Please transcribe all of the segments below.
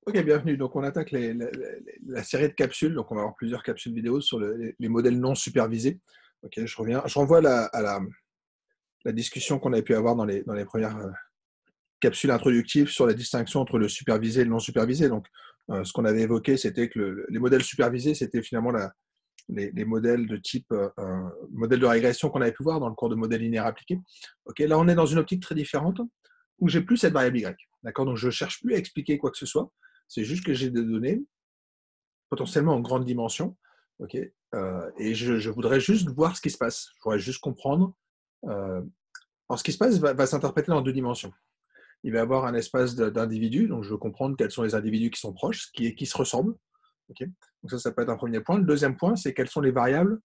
Ok, bienvenue. Donc, on attaque la série de capsules. Donc, on va avoir plusieurs capsules vidéo sur les modèles non supervisés. Ok, je reviens. Je renvoie la discussion qu'on avait pu avoir dans les premières capsules introductives sur la distinction entre le supervisé et le non supervisé. Donc, ce qu'on avait évoqué, c'était que les modèles supervisés, c'était finalement les modèles de type modèle de régression qu'on avait pu voir dans le cours de modèle linéaire appliqué. Ok, là, on est dans une optique très différente où j'ai plus cette variable y. D'accord, donc je ne cherche plus à expliquer quoi que ce soit. C'est juste que j'ai des données potentiellement en grande dimension, ok, et je voudrais juste voir ce qui se passe. Je voudrais juste comprendre. Euh, alors, ce qui se passe va s'interpréter dans deux dimensions. Il va y avoir un espace d'individus, donc je veux comprendre quels sont les individus qui sont proches, qui se ressemblent. Ok, donc ça peut être un premier point. Le deuxième point, c'est quelles sont les variables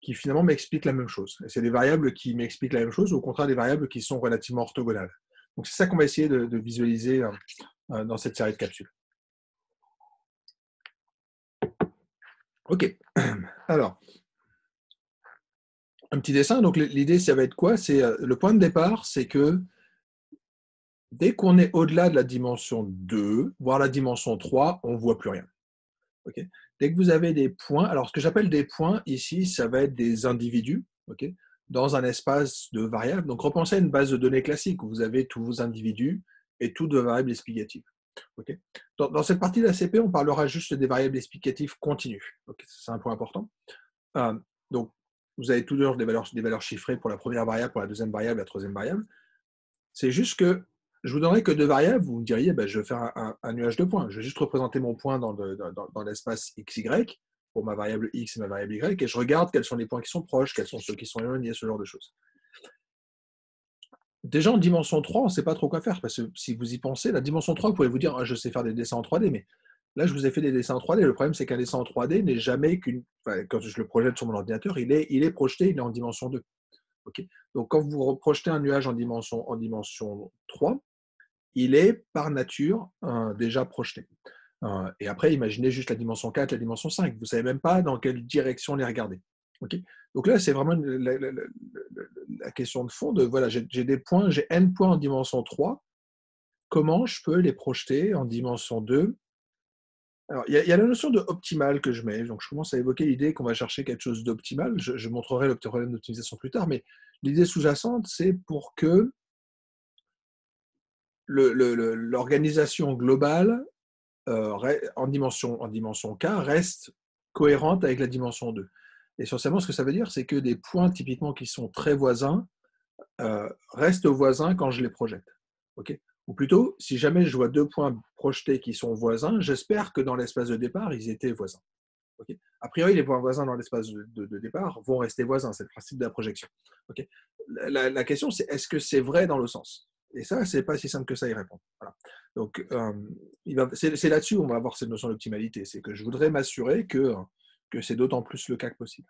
qui finalement m'expliquent la même chose. Et c'est des variables qui m'expliquent la même chose, ou au contraire des variables qui sont relativement orthogonales. Donc c'est ça qu'on va essayer de visualiser dans cette série de capsules. Ok, alors, un petit dessin. Donc l'idée, ça va être quoi? C'est le point de départ, c'est que dès qu'on est au-delà de la dimension 2, voire la dimension 3, on ne voit plus rien. Okay, dès que vous avez des points, alors ce que j'appelle des points ici, ça va être des individus, okay, dans un espace de variables. Donc repensez à une base de données classique où vous avez tous vos individus et toutes vos variables explicatives. Okay, dans cette partie de la CP, on parlera juste des variables explicatives continues. Okay, c'est un point important. Donc, vous avez toujours des valeurs chiffrées pour la première variable, pour la deuxième variable, la troisième variable. C'est juste que je vous donnerai que deux variables, vous me diriez, ben, je vais faire un nuage de points. Je vais juste représenter mon point dans l'espace XY pour ma variable X et ma variable Y, et je regarde quels sont les points qui sont proches, quels sont ceux qui sont éloignés, ce genre de choses. Déjà en dimension 3, on ne sait pas trop quoi faire, parce que si vous y pensez, la dimension 3, vous pouvez vous dire, ah, je sais faire des dessins en 3D, mais là, je vous ai fait des dessins en 3D. Le problème, c'est qu'un dessin en 3D n'est jamais qu'une... Enfin, quand je le projette sur mon ordinateur, il est projeté, il est en dimension 2. Okay, donc, quand vous projetez un nuage en dimension 3, il est par nature déjà projeté. Et après, imaginez juste la dimension 4, la dimension 5. Vous ne savez même pas dans quelle direction les regarder. Okay, donc là, c'est vraiment la question de fond de, voilà, j'ai des points, j'ai n points en dimension 3. Comment je peux les projeter en dimension 2? Alors, il y a la notion de optimal que je mets. Donc, je commence à évoquer l'idée qu'on va chercher quelque chose d'optimal. Je montrerai le problème d'optimisation plus tard, mais l'idée sous-jacente, c'est pour que l'organisation globale en dimension K reste cohérente avec la dimension 2. Essentiellement, ce que ça veut dire, c'est que des points typiquement qui sont très voisins restent voisins quand je les projette. Okay, ou plutôt, si jamais je vois deux points projetés qui sont voisins, j'espère que dans l'espace de départ, ils étaient voisins. Okay, a priori, les points voisins dans l'espace de départ vont rester voisins, c'est le principe de la projection. Okay, la question, c'est est-ce que c'est vrai dans le sens? Et ça, c'est pas si simple que ça y répondre. Voilà. Donc, c'est là-dessus où on va avoir cette notion d'optimalité. C'est que je voudrais m'assurer que c'est d'autant plus le cas que possible.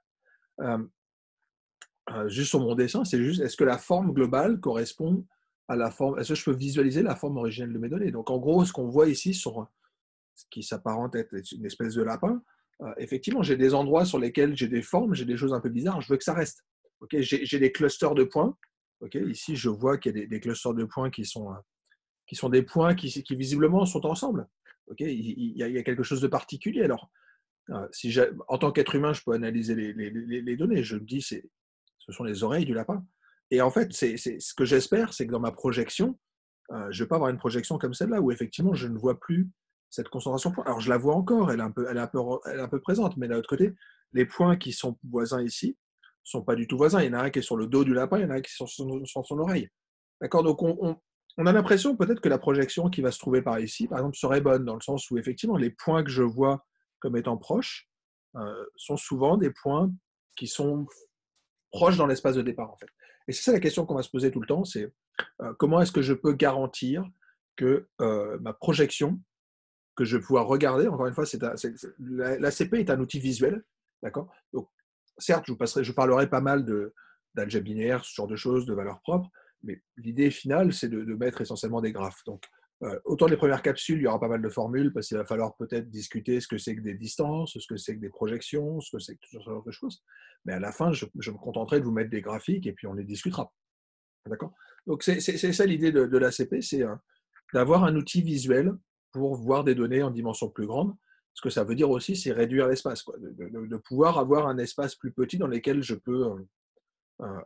Juste sur mon dessin, c'est juste, est-ce que la forme globale correspond à la forme, est-ce que je peux visualiser la forme originelle de mes données? Donc, en gros, ce qu'on voit ici sur ce qui s'apparente à être une espèce de lapin, effectivement, j'ai des endroits sur lesquels j'ai des formes, j'ai des choses un peu bizarres, je veux que ça reste. Okay, j'ai des clusters de points. Okay, ici, je vois qu'il y a des clusters de points qui sont des points qui visiblement sont ensemble. Okay, il y a quelque chose de particulier. Alors, si en tant qu'être humain, je peux analyser les données. Je me dis, ce sont les oreilles du lapin. Et en fait, ce que j'espère, c'est que dans ma projection, je ne vais pas avoir une projection comme celle-là, où effectivement, je ne vois plus cette concentration de points. Alors, je la vois encore, elle est un peu présente, mais d'un autre côté, les points qui sont voisins ici ne sont pas du tout voisins. Il y en a un qui est sur le dos du lapin, il y en a un qui est sur son oreille. D'accord? Donc, on a l'impression peut-être que la projection qui va se trouver par ici, par exemple, serait bonne, dans le sens où effectivement, les points que je vois comme étant proches sont souvent des points qui sont proches dans l'espace de départ, en fait. Et c'est ça la question qu'on va se poser tout le temps, c'est comment est-ce que je peux garantir que ma projection, que je vais pouvoir regarder, encore une fois, la CP est un outil visuel, d'accord? Donc, certes, je parlerai pas mal d'algèbre linéaire, ce genre de choses, de valeurs propres, mais l'idée finale, c'est de mettre essentiellement des graphes. Donc, autant les premières capsules, il y aura pas mal de formules, parce qu'il va falloir peut-être discuter ce que c'est que des distances, ce que c'est que des projections, ce que c'est que tout ce genre de choses. Mais à la fin, je me contenterai de vous mettre des graphiques et puis on les discutera. D'accord? Donc, c'est ça l'idée de l'ACP, c'est d'avoir un outil visuel pour voir des données en dimension plus grande. Ce que ça veut dire aussi, c'est réduire l'espace, quoi, de pouvoir avoir un espace plus petit dans lequel je peux euh,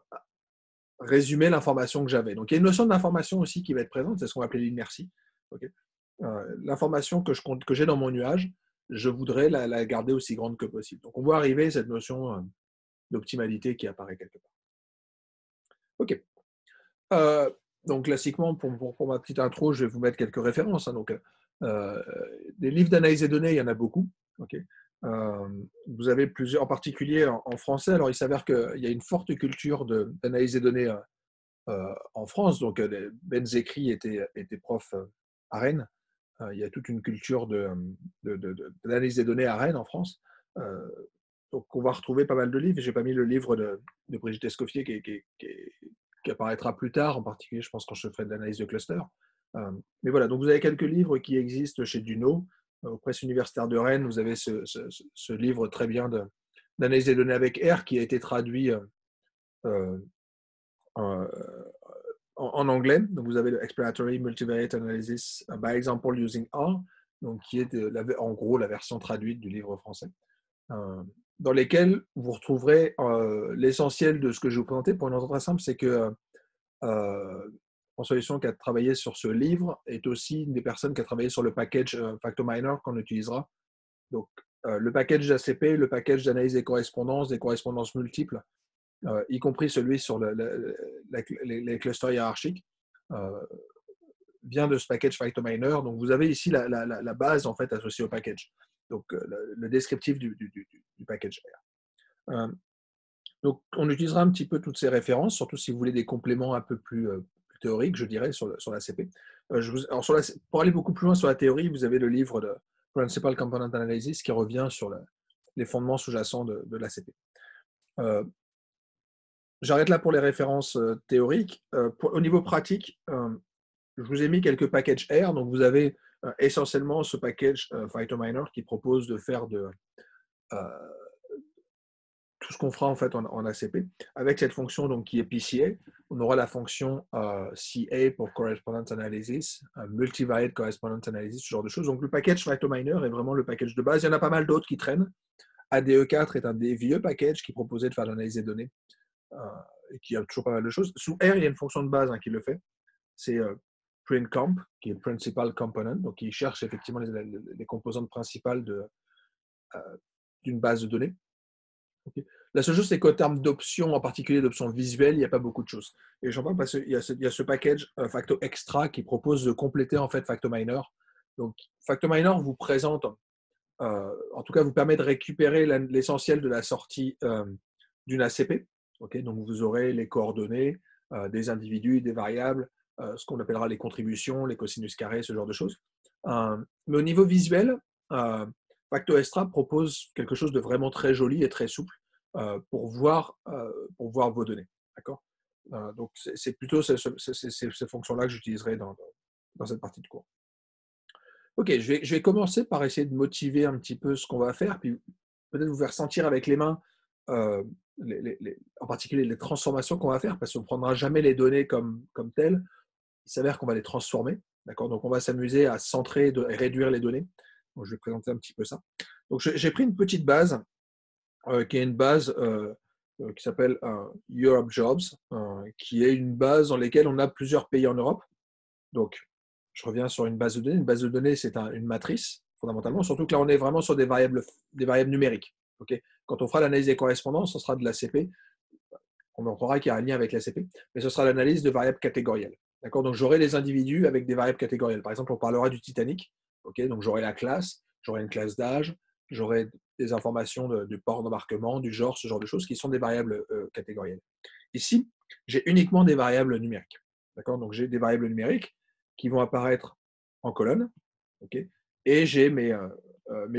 résumer l'information que j'avais. Donc il y a une notion d'information aussi qui va être présente, c'est ce qu'on va appeler l'inertie. Okay. L'information que j'ai dans mon nuage, je voudrais la garder aussi grande que possible. Donc on voit arriver cette notion d'optimalité qui apparaît quelque part. OK. Euh, donc classiquement, pour ma petite intro, je vais vous mettre quelques références. Hein. Donc, des livres d'analyse des données, il y en a beaucoup. Okay. Vous avez plusieurs, en particulier en français. Alors il s'avère qu'il y a une forte culture d'analyse des données en France. Donc Ben Zekri était prof à Rennes. Il y a toute une culture d'analyse des données à Rennes en France. Euh, donc on va retrouver pas mal de livres. J'ai pas mis le livre de Brigitte Escoffier qui apparaîtra plus tard, en particulier je pense quand je ferai de l'analyse de cluster. Mais voilà, donc vous avez quelques livres qui existent chez Duno. Aux presses universitaires de Rennes, vous avez ce livre très bien d'analyse des données avec R qui a été traduit euh, en, en anglais. Donc vous avez le Exploratory Multivariate Analysis by Example Using R, donc qui est en gros la version traduite du livre français, dans lesquels vous retrouverez l'essentiel de ce que je vais vous présenter. Pour une raison très simple, c'est que François Husson, qui a travaillé sur ce livre, est aussi une des personnes qui a travaillé sur le package Factominer qu'on utilisera. Donc le package d'ACP, le package d'analyse des correspondances multiples, y compris celui sur les clusters hiérarchiques, vient de ce package Factominer. Donc, vous avez ici la base en fait associée au package. Donc, le descriptif du package R. Donc, on utilisera un petit peu toutes ces références, surtout si vous voulez des compléments un peu plus théoriques, je dirais, sur l'ACP. Alors pour aller beaucoup plus loin sur la théorie, vous avez le livre de Principal Component Analysis qui revient sur les fondements sous-jacents de l'ACP. J'arrête là pour les références théoriques. Au niveau pratique, je vous ai mis quelques packages R. Donc, vous avez essentiellement ce package Factominer qui propose de faire tout ce qu'on fera en fait en ACP. Avec cette fonction donc, qui est PCA, on aura la fonction CA pour Correspondence Analysis, Multivariate Correspondence Analysis, ce genre de choses. Donc, le package Factominer est vraiment le package de base. Il y en a pas mal d'autres qui traînent. ADE4 est un des vieux packages qui proposait de faire l'analyse des données. Et qui a toujours pas mal de choses. Sous R, il y a une fonction de base qui le fait. C'est printComp, qui est Principal Component, donc qui cherche effectivement les composantes principales d'une base de données. Okay. La seule chose, c'est qu'au terme d'options, en particulier d'options visuelles, il n'y a pas beaucoup de choses. Et j'en parle parce qu'il y a ce package Facto Extra qui propose de compléter en fait Factominer. Donc, Factominer vous présente, en tout cas, vous permet de récupérer l'essentiel de la sortie d'une ACP. Okay, donc, vous aurez les coordonnées des individus, des variables, ce qu'on appellera les contributions, les cosinus carrés, ce genre de choses. Mais au niveau visuel, Facto Extra propose quelque chose de vraiment très joli et très souple pour voir vos données. D'accord. Donc, c'est plutôt ces fonctions-là que j'utiliserai dans cette partie de cours. Ok, je vais commencer par essayer de motiver un petit peu ce qu'on va faire, puis peut-être vous faire sentir avec les mains, en particulier les transformations qu'on va faire, parce qu'on ne prendra jamais les données comme telles. Il s'avère qu'on va les transformer. D'accord. Donc, on va s'amuser à centrer et réduire les données. Donc, je vais présenter un petit peu ça. Donc, j'ai pris une petite base qui est une base qui s'appelle Europe Jobs, qui est une base dans laquelle on a plusieurs pays en Europe. Donc, je reviens sur une base de données. Une base de données, c'est une matrice, fondamentalement, surtout que là, on est vraiment sur des variables numériques. Okay. Quand on fera l'analyse des correspondances, ce sera de l'ACP. On montrera qu'il y a un lien avec l'ACP, mais ce sera l'analyse de variables catégorielles. D'accord. Donc, j'aurai les individus avec des variables catégorielles. Par exemple, on parlera du Titanic. Okay. Donc, j'aurai la classe, j'aurai une classe d'âge, j'aurai des informations du port d'embarquement, du genre, ce genre de choses qui sont des variables catégorielles. Ici, j'ai uniquement des variables numériques. D'accord. Donc, j'ai des variables numériques qui vont apparaître en colonne, okay, et j'ai mes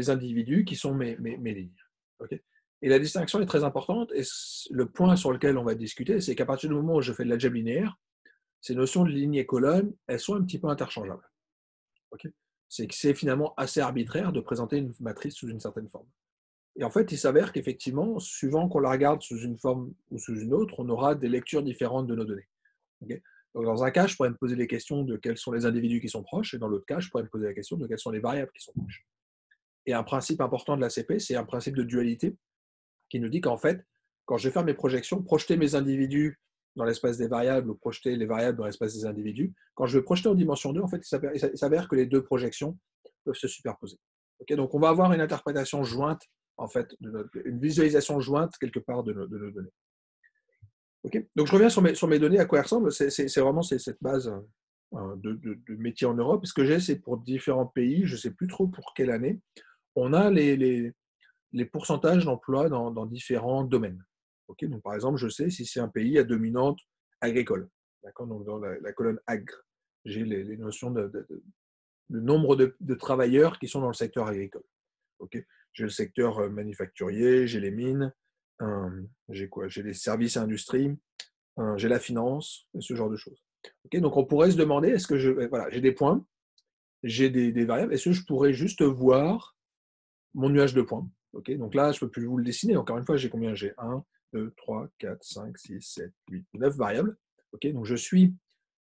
individus qui sont mes lignes. Okay. Et la distinction est très importante, et le point sur lequel on va discuter, c'est qu'à partir du moment où je fais de l'algèbre linéaire, ces notions de ligne et colonne, elles sont un petit peu interchangeables. Okay. C'est que c'est finalement assez arbitraire de présenter une matrice sous une certaine forme. Et en fait, il s'avère qu'effectivement, suivant qu'on la regarde sous une forme ou sous une autre, on aura des lectures différentes de nos données. Okay. Donc, dans un cas, je pourrais me poser les questions de quels sont les individus qui sont proches, et dans l'autre cas, je pourrais me poser la question de quelles sont les variables qui sont proches. Et un principe important de l'ACP, c'est un principe de dualité qui nous dit qu'en fait, quand je vais faire mes projections, projeter mes individus dans l'espace des variables ou projeter les variables dans l'espace des individus, quand je vais projeter en dimension 2, en fait, il s'avère que les deux projections peuvent se superposer. Okay, donc, on va avoir une interprétation jointe, en fait, une visualisation jointe quelque part de nos données. Okay, donc, je reviens sur mes données, à quoi elles ressemblent. C'est vraiment cette base de métier en Europe. Ce que j'ai, c'est pour différents pays, je ne sais plus trop pour quelle année, on a les pourcentages d'emploi dans différents domaines. Okay, donc, par exemple, je sais si c'est un pays à dominante agricole. Donc, dans la colonne agre, j'ai les notions de nombre de travailleurs qui sont dans le secteur agricole. Okay, j'ai le secteur manufacturier, j'ai les mines, j'ai quoi? J'ai les services et industries, j'ai la finance, ce genre de choses. Okay, donc, on pourrait se demander, est-ce que voilà, j'ai des points, j'ai des variables, est-ce que je pourrais juste voir mon nuage de points? Okay, donc là, je ne peux plus vous le dessiner. Encore une fois, j'ai combien? J'ai 1, 2, 3, 4, 5, 6, 7, 8, 9 variables. Okay, donc, je suis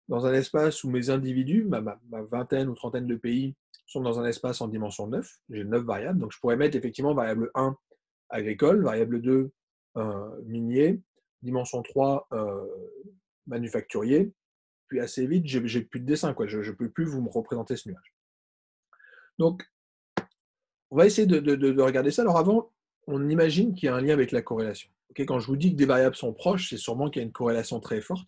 dans un espace où mes individus, ma vingtaine ou trentaine de pays, sont dans un espace en dimension 9. J'ai 9 variables. Donc, je pourrais mettre effectivement variable 1, agricole, variable 2, minier, dimension 3, manufacturier. Puis assez vite, j'ai plus de dessin, quoi. Je ne peux plus vous me représenter ce nuage. Donc, on va essayer de regarder ça. Alors avant, on imagine qu'il y a un lien avec la corrélation. Okay, quand je vous dis que des variables sont proches, c'est sûrement qu'il y a une corrélation très forte.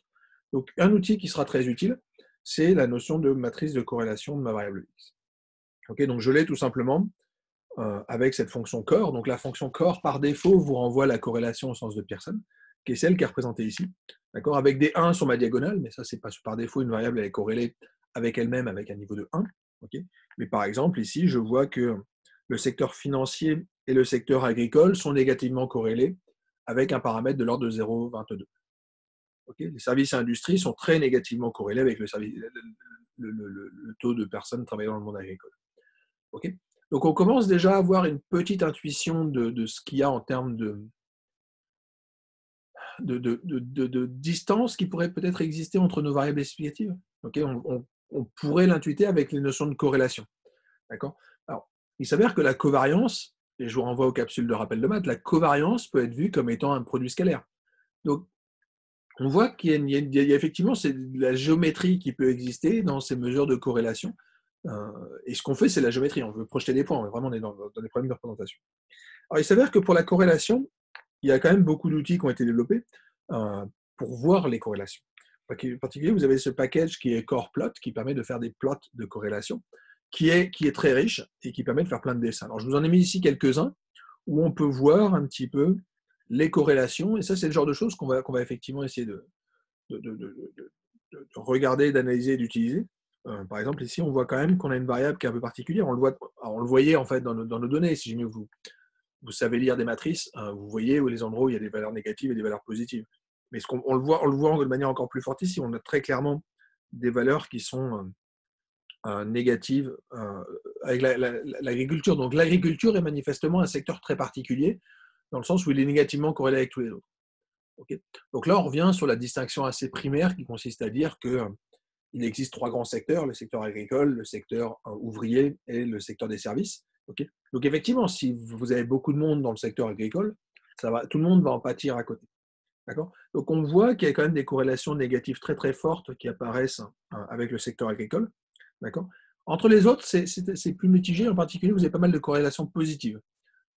Donc, un outil qui sera très utile, c'est la notion de matrice de corrélation de ma variable x. Okay, donc, je l'ai tout simplement avec cette fonction core. Donc, la fonction core, par défaut, vous renvoie la corrélation au sens de Pearson, qui est celle qui est représentée ici. Avec des 1 sur ma diagonale, mais ça, c'est pas par défaut, une variable elle est corrélée avec elle-même avec un niveau de 1. Okay, mais par exemple, ici, je vois que le secteur financier et le secteur agricole sont négativement corrélés avec un paramètre de l'ordre de 0,22. Okay, les services et industries sont très négativement corrélés avec le taux de personnes travaillant dans le monde agricole. Okay, donc, on commence déjà à avoir une petite intuition de ce qu'il y a en termes de distance qui pourrait peut-être exister entre nos variables explicatives. Okay, on pourrait l'intuiter avec les notions de corrélation. D'accord? Alors, il s'avère que la covariance, et je vous renvoie aux capsules de rappel de maths, la covariance peut être vue comme étant un produit scalaire. Donc, on voit qu'il y a effectivement de la géométrie qui peut exister dans ces mesures de corrélation. Et ce qu'on fait, c'est la géométrie. On veut projeter des points. Vraiment, on est dans des problèmes de représentation. Alors, il s'avère que pour la corrélation, il y a quand même beaucoup d'outils qui ont été développés pour voir les corrélations. En particulier, vous avez ce package qui est CorePlot, qui permet de faire des plots de corrélation, qui est très riche et qui permet de faire plein de dessins. Alors, je vous en ai mis ici quelques-uns où on peut voir un petit peu les corrélations. Et ça, c'est le genre de choses qu'on va effectivement essayer de regarder, d'analyser et d'utiliser. Par exemple, ici, on voit quand même qu'on a une variable qui est un peu particulière. On le voyait en fait dans nos données. Si jamais vous savez lire des matrices, vous voyez où les endroits où il y a des valeurs négatives et des valeurs positives. Mais on le voit de manière encore plus forte ici. On a très clairement des valeurs qui sont négatives avec l'agriculture. Donc, l'agriculture est manifestement un secteur très particulier, dans le sens où il est négativement corrélé avec tous les autres. Okay, donc là, on revient sur la distinction assez primaire qui consiste à dire qu'il existe 3 grands secteurs, le secteur agricole, le secteur ouvrier et le secteur des services. Okay, donc effectivement, si vous avez beaucoup de monde dans le secteur agricole, tout le monde va en pâtir à côté. Donc on voit qu'il y a quand même des corrélations négatives très très fortes qui apparaissent avec le secteur agricole. Entre les autres, c'est plus mitigé. En particulier, vous avez pas mal de corrélations positives.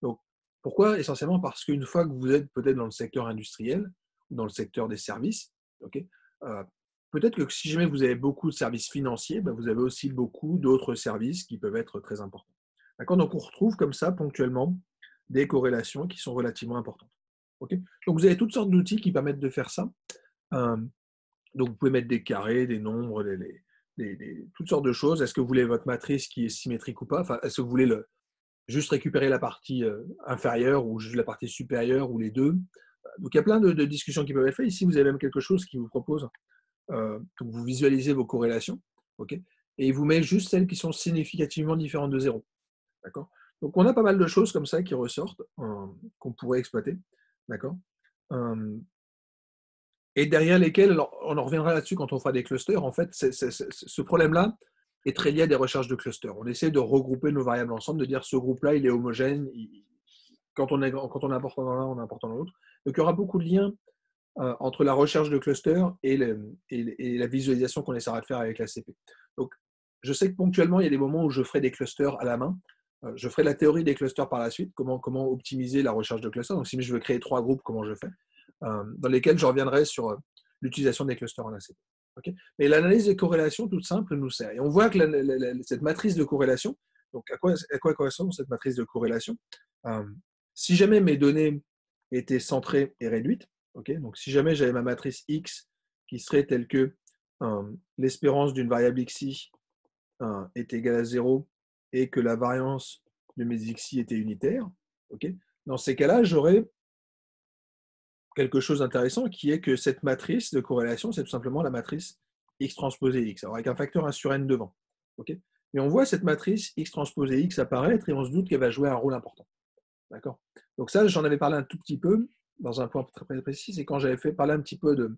Donc, pourquoi? Essentiellement parce qu'une fois que vous êtes peut-être dans le secteur industriel ou dans le secteur des services, okay, peut-être que si jamais vous avez beaucoup de services financiers, vous avez aussi beaucoup d'autres services qui peuvent être très importants. Donc, on retrouve comme ça ponctuellement des corrélations qui sont relativement importantes. Okay, donc, vous avez toutes sortes d'outils qui permettent de faire ça. Donc, vous pouvez mettre des carrés, des nombres, toutes sortes de choses. Est-ce que vous voulez votre matrice qui est symétrique ou pas? Est-ce que vous voulez juste récupérer la partie inférieure ou juste la partie supérieure ou les deux? Donc, il y a plein de discussions qui peuvent être faites. Ici, vous avez même quelque chose qui vous propose que vous visualisez vos corrélations, okay, et il vous met juste celles qui sont significativement différentes de 0. Donc, on a pas mal de choses comme ça qui ressortent, qu'on pourrait exploiter. et derrière lesquels, alors, on en reviendra là-dessus quand on fera des clusters, en fait, ce problème-là est très lié à des recherches de clusters. On essaie de regrouper nos variables ensemble, de dire ce groupe-là, il est homogène, quand on est important dans l'un, on est important dans l'autre. Donc il y aura beaucoup de liens entre la recherche de clusters et la visualisation qu'on essaiera de faire avec la CP. Donc, je sais que ponctuellement, il y a des moments où je ferai des clusters à la main. Je ferai la théorie des clusters par la suite, comment optimiser la recherche de clusters. Donc, si je veux créer 3 groupes, comment je fais, dans lesquels je reviendrai sur l'utilisation des clusters en ACP. Okay. Mais l'analyse des corrélations, toute simple, nous sert. Et on voit que cette matrice de corrélation, donc à quoi correspond cette matrice de corrélation si jamais mes données étaient centrées et réduites, okay, donc si jamais j'avais ma matrice X qui serait telle que l'espérance d'une variable xi est égale à 0 et que la variance de mes xi était unitaire, okay, dans ces cas-là, j'aurais quelque chose d'intéressant qui est que cette matrice de corrélation, c'est tout simplement la matrice X transposée X, alors avec un facteur 1 sur n devant. Okay, mais on voit cette matrice X transposée X apparaître et on se doute qu'elle va jouer un rôle important. D'accord. Donc ça, j'en avais parlé un tout petit peu dans un point très précis, c'est quand j'avais fait parler un petit peu de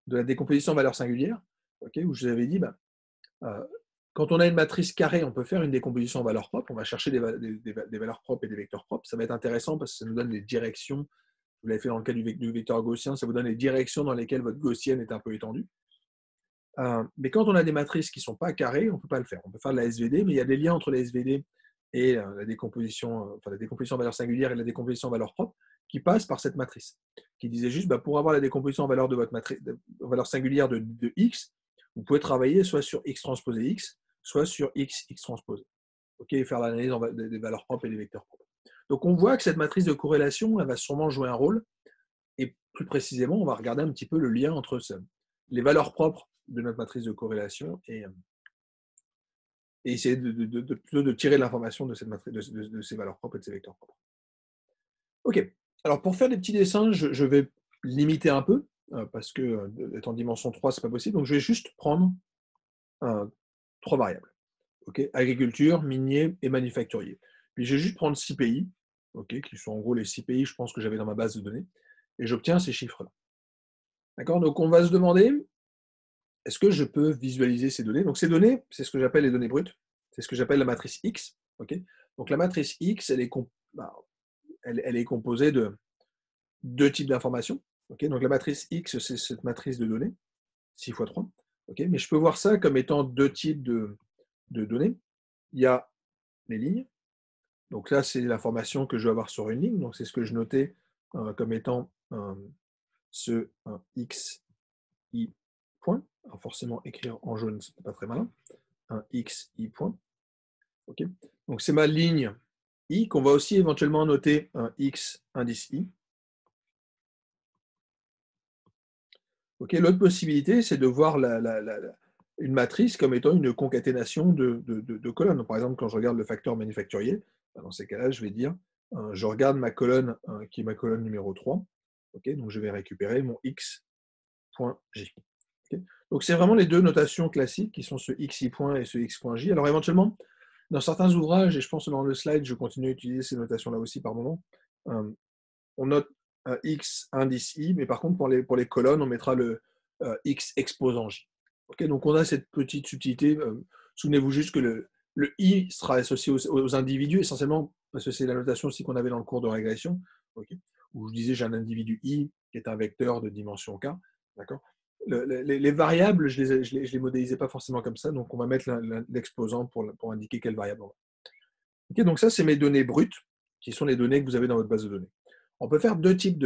la décomposition en valeurs singulières, okay, où je vous avais dit, quand on a une matrice carrée, on peut faire une décomposition en valeurs propres, on va chercher des valeurs propres et des vecteurs propres. Ça va être intéressant parce que ça nous donne les directions. Vous l'avez fait dans le cas du vecteur gaussien, ça vous donne les directions dans lesquelles votre gaussienne est un peu étendue. Mais quand on a des matrices qui ne sont pas carrées, on ne peut pas le faire. On peut faire de la SVD, mais il y a des liens entre la SVD et la décomposition en valeurs singulières et la décomposition en valeurs propres qui passent par cette matrice. Qui disait juste, pour avoir la décomposition en valeur de votre matrice, en valeur singulière de X, vous pouvez travailler soit sur X transposé X, soit sur X transposé. Okay, et faire l'analyse des valeurs propres et des vecteurs propres. Donc on voit que cette matrice de corrélation, elle va sûrement jouer un rôle. Et plus précisément, on va regarder un petit peu le lien entre les valeurs propres de notre matrice de corrélation et essayer de tirer l'information de, de ces valeurs propres et de ces vecteurs propres. Ok, alors pour faire des petits dessins, je vais limiter un peu, parce que d'être en dimension 3, ce n'est pas possible. Donc je vais juste prendre 3 variables. Okay, agriculture, minier et manufacturier. Puis je vais juste prendre 6 pays, okay, qui sont en gros les 6 pays, je pense, que j'avais dans ma base de données, et j'obtiens ces chiffres-là. D'accord. Donc on va se demander, est-ce que je peux visualiser ces données? Donc ces données, c'est ce que j'appelle les données brutes, c'est ce que j'appelle la matrice X. Okay, donc la matrice X, elle est composée de 2 types d'informations. Okay, donc la matrice X, c'est cette matrice de données, 6 x 3. Okay, mais je peux voir ça comme étant 2 types de données. Il y a les lignes. Donc là, c'est l'information que je vais avoir sur une ligne. Donc c'est ce que je notais comme étant ce x, i point. Alors forcément, écrire en jaune, ce n'est pas très malin. Un x, i point. Okay. Donc c'est ma ligne i, qu'on va aussi éventuellement noter un x indice i. Okay. L'autre possibilité, c'est de voir une matrice comme étant une concaténation de colonnes. Donc, par exemple, quand je regarde le facteur manufacturier, dans ces cas-là, je vais dire, je regarde ma colonne qui est ma colonne numéro 3. Okay, donc je vais récupérer mon x.j. Okay, donc c'est vraiment les deux notations classiques qui sont ce xi point et ce x.j. Alors éventuellement, dans certains ouvrages, et je pense que dans le slide, je continue à utiliser ces notations-là aussi par moment, on note un x indice i, mais par contre pour les colonnes, on mettra le x exposant j. Okay, donc on a cette petite subtilité. Souvenez-vous juste que le i sera associé aux individus, essentiellement parce que c'est la notation aussi qu'on avait dans le cours de régression, okay, où je disais j'ai un individu i qui est un vecteur de dimension k. D'accord. Les variables, je les modélisais pas forcément comme ça, donc on va mettre l'exposant pour indiquer quelle variable on va. Okay, donc ça, c'est mes données brutes, qui sont les données que vous avez dans votre base de données. On peut faire 2 types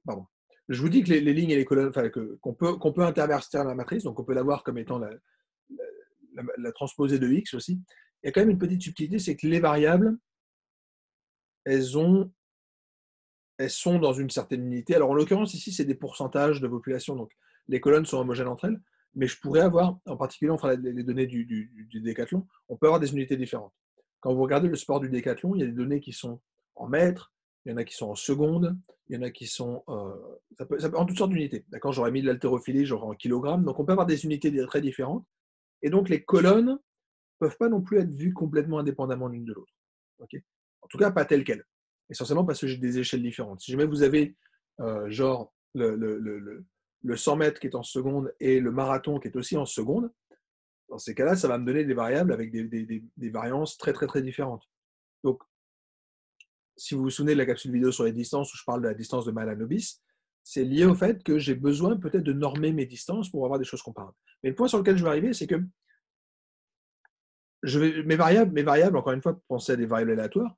pardon. Je vous dis que les lignes et les colonnes, qu'on peut intervertir la matrice, donc on peut l'avoir comme étant la transposée de x aussi. Il y a quand même une petite subtilité, c'est que les variables, elles sont dans une certaine unité. Alors en l'occurrence, ici, c'est des pourcentages de population, donc les colonnes sont homogènes entre elles, mais je pourrais avoir, en particulier, on fera les données du décathlon, on peut avoir des unités différentes. Quand vous regardez le sport du décathlon, il y a des données qui sont en mètres, il y en a qui sont en secondes, il y en a qui sont ça peut, en toutes sortes d'unités. D'accord, j'aurais mis de l'haltérophilie, j'aurais en kilogrammes, donc on peut avoir des unités très différentes, et donc les colonnes ne peuvent pas non plus être vues complètement indépendamment l'une de l'autre. Okay, en tout cas, pas telles quelles. Essentiellement parce que j'ai des échelles différentes. Si jamais vous avez genre le 100 mètres qui est en seconde et le marathon qui est aussi en seconde, dans ces cas-là, ça va me donner des variables avec des variances très, très, très différentes. Donc, si vous vous souvenez de la capsule vidéo sur les distances où je parle de la distance de Mahalanobis, c'est lié au fait que j'ai besoin peut-être de normer mes distances pour avoir des choses comparables. Mais le point sur lequel je vais arriver, c'est que mes variables, encore une fois, pour penser à des variables aléatoires,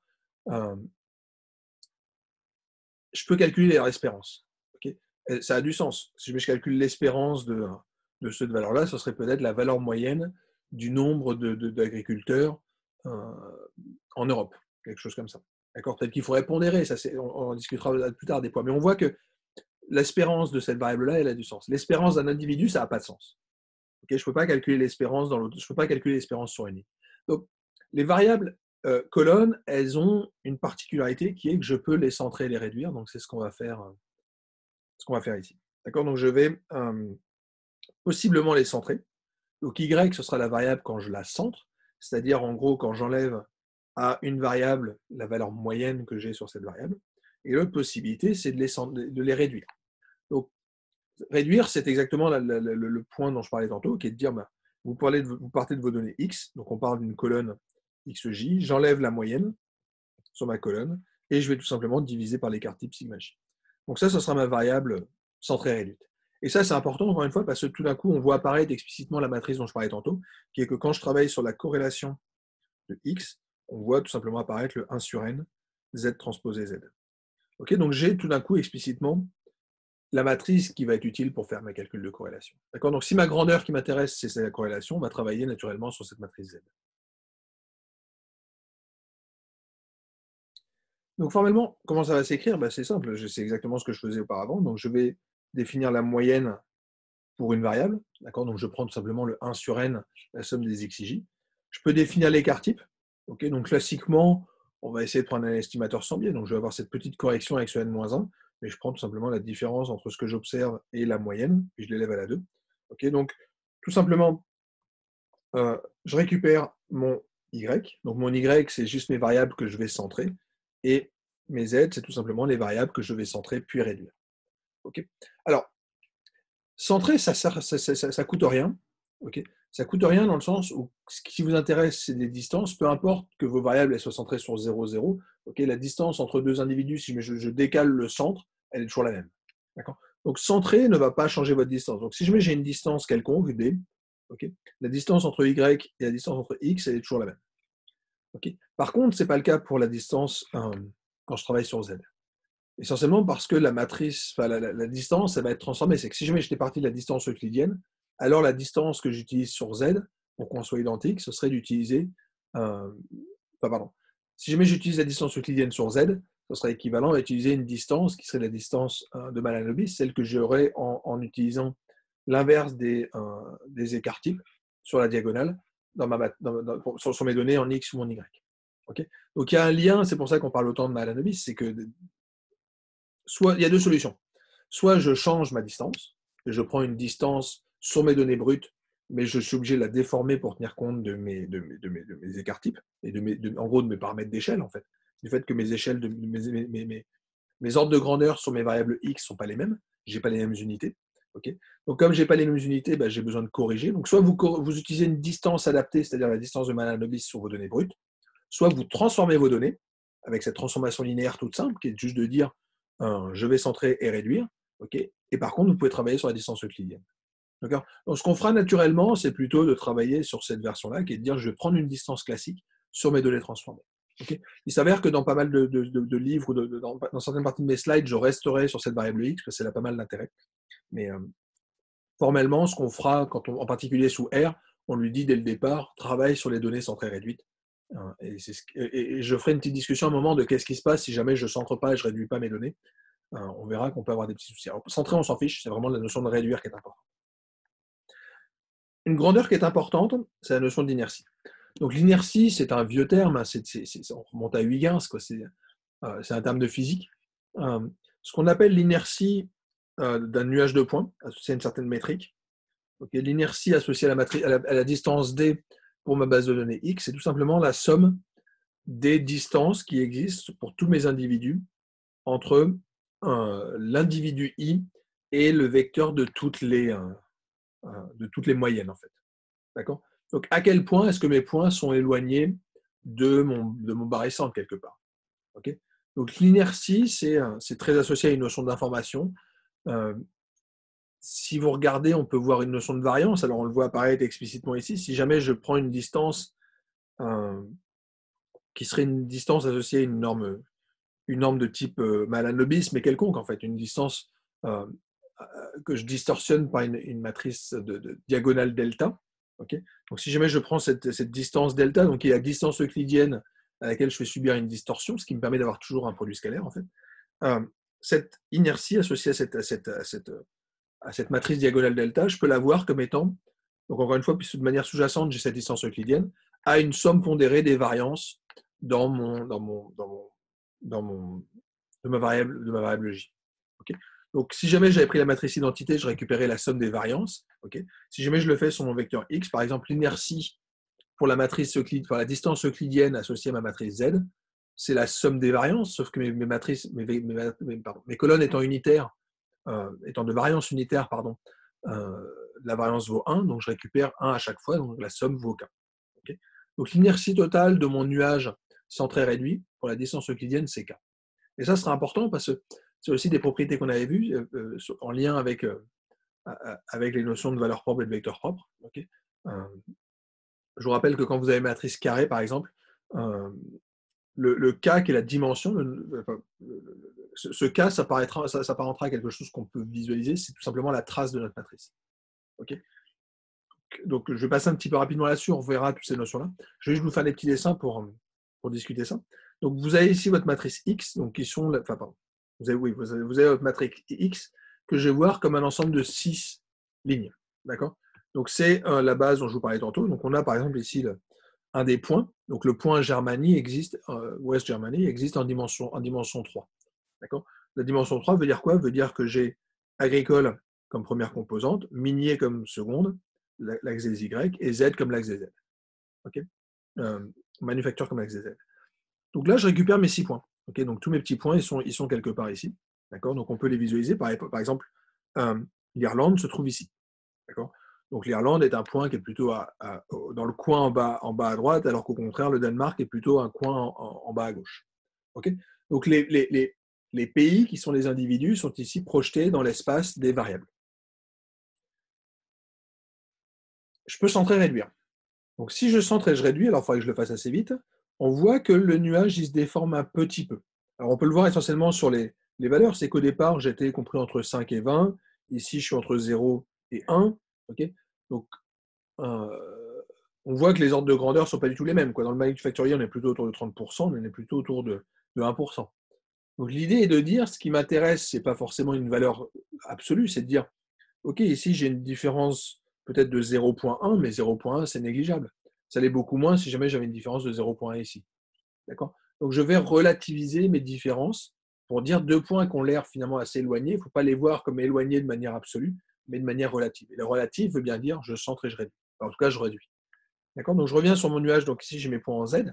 je peux calculer leur espérance. Okay, ça a du sens. Si je calcule l'espérance de cette valeur-là, ce serait peut-être la valeur moyenne du nombre d'agriculteurs en Europe, quelque chose comme ça. D'accord, peut-être qu'il faudrait pondérer, ça, on en discutera plus tard des poids, mais on voit que l'espérance de cette variable-là, elle a du sens. L'espérance d'un individu, ça n'a pas de sens. Okay, je ne peux pas calculer l'espérance dans l'autre, je ne peux pas calculer l'espérance sur une ligne. Donc, les variables colonnes, elles ont une particularité qui est que je peux les centrer et les réduire. Donc, c'est ce qu'on va faire ici. D'accord, donc je vais possiblement les centrer. Donc, Y, ce sera la variable quand je la centre, c'est-à-dire en gros quand j'enlève à une variable la valeur moyenne que j'ai sur cette variable. Et l'autre possibilité, c'est de les réduire. Donc, réduire, c'est exactement le point dont je parlais tantôt, qui est de dire, vous partez de vos données X, donc on parle d'une colonne XJ, j'enlève la moyenne sur ma colonne, et je vais tout simplement diviser par l'écart type sigma j. Donc ça, ce sera ma variable centrée réduite. Et ça, c'est important, encore une fois, parce que tout d'un coup, on voit apparaître explicitement la matrice dont je parlais tantôt, qui est que quand je travaille sur la corrélation de X, on voit tout simplement apparaître le 1 sur n, Z transposé Z. Okay, donc j'ai tout d'un coup explicitement la matrice qui va être utile pour faire mes calculs de corrélation. D'accord, donc si ma grandeur qui m'intéresse, c'est la corrélation, on va travailler naturellement sur cette matrice Z. Donc formellement, comment ça va s'écrire? C'est simple, c'est exactement ce que je faisais auparavant. Donc je vais définir la moyenne pour une variable. D'accord, donc je prends tout simplement le 1 sur n, la somme des xij. Je peux définir l'écart type. Okay, donc classiquement, on va essayer de prendre un estimateur sans biais. Donc je vais avoir cette petite correction avec ce n-1, mais je prends tout simplement la différence entre ce que j'observe et la moyenne, puis je l'élève à la 2. Okay, donc tout simplement, je récupère mon y. Donc mon y, c'est juste mes variables que je vais centrer. Et mes z, c'est tout simplement les variables que je vais centrer puis réduire. Okay, alors, centrer, ça coûte rien. Okay, ça coûte rien dans le sens où ce qui vous intéresse, c'est des distances, peu importe que vos variables elles soient centrées sur 0, 0. Okay, la distance entre deux individus, si je décale le centre, elle est toujours la même. Donc centrer ne va pas changer votre distance. Donc si j'ai une distance quelconque, d, okay, la distance entre y et la distance entre x, elle est toujours la même. Okay, par contre, ce n'est pas le cas pour la distance quand je travaille sur z. Essentiellement parce que la matrice, la distance, elle va être transformée. C'est que si jamais j'étais parti de la distance euclidienne, alors la distance que j'utilise sur z, pour qu'on soit identique, ce serait d'utiliser... Si jamais j'utilise la distance euclidienne sur z, ce serait équivalent à utiliser une distance qui serait la distance de Mahalanobis, celle que j'aurais en utilisant l'inverse des écarts types sur la diagonale sur mes données en x ou en y. Okay, donc il y a un lien, c'est pour ça qu'on parle autant de Mahalanobis, c'est que il y a deux solutions. Soit je change ma distance, et je prends une distance sur mes données brutes, mais je suis obligé de la déformer pour tenir compte de mes écarts types, et en gros de mes paramètres d'échelle, en fait. Du fait que mes échelles, mes ordres de grandeur sur mes variables x ne sont pas les mêmes, je n'ai pas les mêmes unités. Okay, donc comme je n'ai pas les mêmes unités, j'ai besoin de corriger. Donc soit vous utilisez une distance adaptée, c'est-à-dire la distance de Mahalanobis sur vos données brutes, soit vous transformez vos données avec cette transformation linéaire toute simple, qui est juste de dire je vais centrer et réduire. Okay, et par contre, vous pouvez travailler sur la distance euclidienne. Donc ce qu'on fera naturellement, c'est plutôt de travailler sur cette version-là, qui est de dire je vais prendre une distance classique sur mes données transformées. Okay, il s'avère que dans pas mal de livres, ou dans certaines parties de mes slides, je resterai sur cette variable x, parce qu'elle a pas mal d'intérêt. Mais formellement, ce qu'on fera, en particulier sous R, on lui dit dès le départ, travaille sur les données centrées réduites. Et je ferai une petite discussion à un moment de qu'est-ce qui se passe si jamais je ne centre pas et je ne réduis pas mes données. On verra qu'on peut avoir des petits soucis. Alors, centrer, on s'en fiche, c'est vraiment la notion de réduire qui est importante. Une grandeur qui est importante, c'est la notion d'inertie. Donc l'inertie, c'est un vieux terme, on remonte à Huygens, c'est un terme de physique. Ce qu'on appelle l'inertie d'un nuage de points, associé à une certaine métrique. Okay, l'inertie associée à la distance d pour ma base de données x, c'est tout simplement la somme des distances qui existent pour tous mes individus entre l'individu I est le vecteur de toutes les moyennes, en fait. D'accord? Donc, à quel point est-ce que mes points sont éloignés de mon barycentre, quelque part? Okay. Donc, l'inertie, c'est très associé à une notion d'information. Euh, si vous regardez, on peut voir une notion de variance. Alors, on le voit apparaître explicitement ici. Si jamais je prends une distance qui serait une distance associée à une norme de type Malan-Lebis, mais quelconque, en fait, une distance euh, que je distorsionne par une matrice de diagonale delta. Okay. Donc, si jamais je prends cette distance delta, donc qui est la distance euclidienne à laquelle je fais subir une distorsion, ce qui me permet d'avoir toujours un produit scalaire, en fait, cette inertie associée à cette matrice diagonale delta, je peux la voir comme étant, donc encore une fois, puisque de manière sous-jacente, j'ai cette distance euclidienne, à une somme pondérée des variances dans de ma variable J. Okay. Donc, si jamais j'avais pris la matrice identité, je récupérais la somme des variances. Okay. Si jamais je le fais sur mon vecteur X, par exemple, l'inertie pour la distance euclidienne associée à ma matrice Z, c'est la somme des variances, sauf que mes colonnes étant unitaires, étant de variance unitaire, pardon, la variance vaut 1, donc je récupère 1 à chaque fois, donc la somme vaut K. Okay. Donc l'inertie totale de mon nuage centré réduit pour la distance euclidienne, c'est K. Et ça sera important parce que c'est aussi des propriétés qu'on avait vues en lien avec les notions de valeur propre et de vecteur propre. Okay. Je vous rappelle que quand vous avez une matrice carrée, par exemple, le K qui est la dimension, ce K s'apparentera à quelque chose qu'on peut visualiser, c'est tout simplement la trace de notre matrice. Okay. Donc, je vais passer un petit peu rapidement là-dessus, on verra toutes ces notions-là. Je vais juste vous faire des petits dessins pour discuter ça. Donc, vous avez ici votre matrice X, donc qui sont, enfin, pardon, vous avez votre matrice X que je vais voir comme un ensemble de 6 lignes. D'accord? Donc, c'est la base dont je vous parlais tantôt. Donc, on a par exemple ici un des points. Donc, le point Germanie existe, West Germany existe en dimension 3. D'accord? La dimension 3 veut dire quoi? Veut dire que j'ai agricole comme première composante, minier comme seconde, l'axe des Y, et Z comme l'axe des Z. Okay. Manufacture comme l'axe des Z. Donc là, je récupère mes 6 points. Okay. Donc tous mes petits points, ils sont quelque part ici. D'accord. Donc on peut les visualiser. Par exemple, l'Irlande se trouve ici. D'accord. Donc l'Irlande est un point qui est plutôt dans le coin en bas à droite, alors qu'au contraire, le Danemark est plutôt un coin en bas à gauche. Okay. Donc les pays qui sont les individus sont ici projetés dans l'espace des variables. Je peux centrer et réduire. Donc si je centre et je réduis, alors il faudrait que je le fasse assez vite, on voit que le nuage il se déforme un petit peu. Alors on peut le voir essentiellement sur les valeurs, c'est qu'au départ j'étais compris entre 5 et 20, ici je suis entre 0 et 1. Okay. Donc on voit que les ordres de grandeur ne sont pas du tout les mêmes. Dans le manufacturier, on est plutôt autour de 30%, on est plutôt autour de 1%. Donc l'idée est de dire, ce qui m'intéresse, ce n'est pas forcément une valeur absolue, c'est de dire, ok, ici j'ai une différence peut-être de 0,1, mais 0,1 c'est négligeable. Ça l'est beaucoup moins si jamais j'avais une différence de 0,1 ici. D'accord? Donc je vais relativiser mes différences pour dire 2 points qui ont l'air finalement assez éloignés. Il ne faut pas les voir comme éloignés de manière absolue, mais de manière relative. Et le relatif veut bien dire je centre et je réduis. Enfin, en tout cas, je réduis. D'accord? Donc je reviens sur mon nuage. Donc ici j'ai mes points en Z.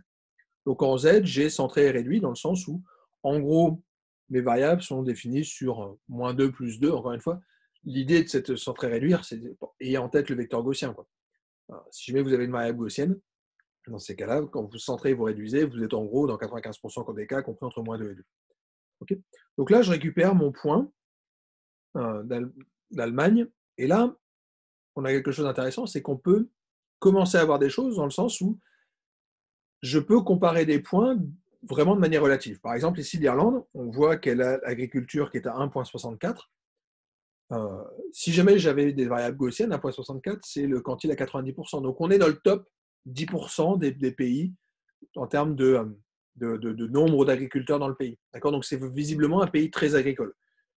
Donc en Z, j'ai centré et réduit dans le sens où, en gros, mes variables sont définies sur -2 plus 2. Encore une fois, l'idée de cette centré réduire, c'est ayez en tête le vecteur gaussien. Quoi. Alors, si jamais vous avez une variable gaussienne, dans ces cas-là, quand vous centrez et vous réduisez, vous êtes en gros dans 95% des cas compris entre -2 et 2. Okay. Donc là, je récupère mon point d'Allemagne. Et là, on a quelque chose d'intéressant, c'est qu'on peut commencer à avoir des choses dans le sens où je peux comparer des points vraiment de manière relative. Par exemple, ici, l'Irlande, on voit qu'elle a l'agriculture qui est à 1,64. Si jamais j'avais des variables gaussiennes, 1,64, c'est le quantile à 90%. Donc, on est dans le top 10% des pays en termes de nombre d'agriculteurs dans le pays. D'accord. Donc, c'est visiblement un pays très agricole,